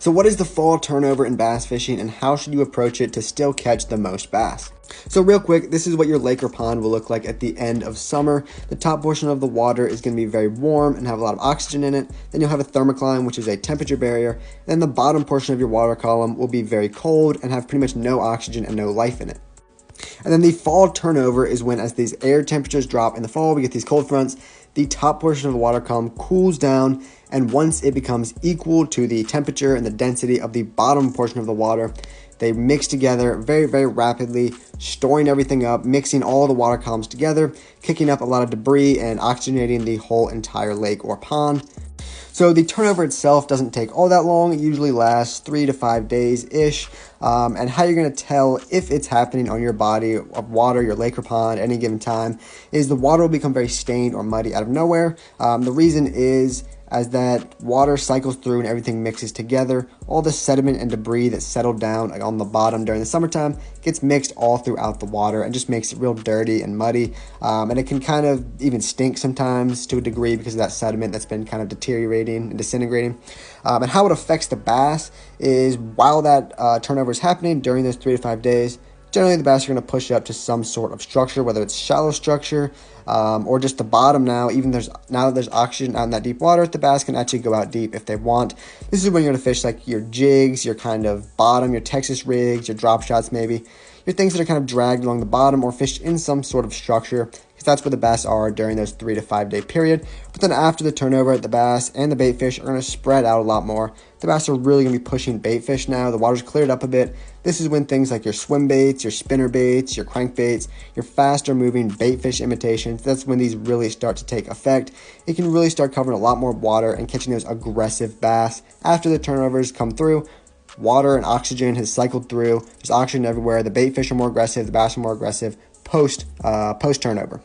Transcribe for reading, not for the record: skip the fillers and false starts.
So what is the fall turnover in bass fishing, and how should you approach it to still catch the most bass? So real quick, this is what your lake or pond will look like at the end of summer. The top portion of the water is going to be very warm and have a lot of oxygen in it. Then you'll have a thermocline, which is a temperature barrier. Then the bottom portion of your water column will be very cold and have pretty much no oxygen and no life in it. And then the fall turnover is when, as these air temperatures drop in the fall, we get these cold fronts, the top portion of the water column cools down, and once it becomes equal to the temperature and the density of the bottom portion of the water, they mix together very, very rapidly, storing everything up, mixing all the water columns together, kicking up a lot of debris and oxygenating the whole entire lake or pond. So the turnover itself doesn't take all that long. It usually lasts 3 to 5 days-ish. And how you're going to tell if it's happening on your body of water, your lake or pond, at any given time, is the water will become very stained or muddy out of nowhere. The reason is as that water cycles through and everything mixes together, all the sediment and debris that settled down on the bottom during the summertime gets mixed all throughout the water and just makes it real dirty and muddy. And it can kind of even stink sometimes to a degree because of that sediment that's been kind of deteriorating and disintegrating. And how it affects the bass is while that turnover is happening during those 3 to 5 days, generally the bass are going to push up to some sort of structure, whether it's shallow structure or just the bottom now. Now that there's oxygen out in that deep water, the bass can actually go out deep if they want. This is when you're going to fish like your jigs, your kind of bottom, your Texas rigs, your drop shots maybe. Your things that are kind of dragged along the bottom or fished in some sort of structure, because that's where the bass are during those 3 to 5 day period. But then after the turnover, the bass and the bait fish are going to spread out a lot more. The bass are really going to be pushing bait fish now. The water's cleared up a bit. This is when things like your swim baits, your spinner baits, your crankbaits, your faster moving bait fish imitations, that's when these really start to take effect. It can really start covering a lot more water and catching those aggressive bass. After the turnovers come through, water and oxygen has cycled through. There's oxygen everywhere. The bait fish are more aggressive. The bass are more aggressive post turnover.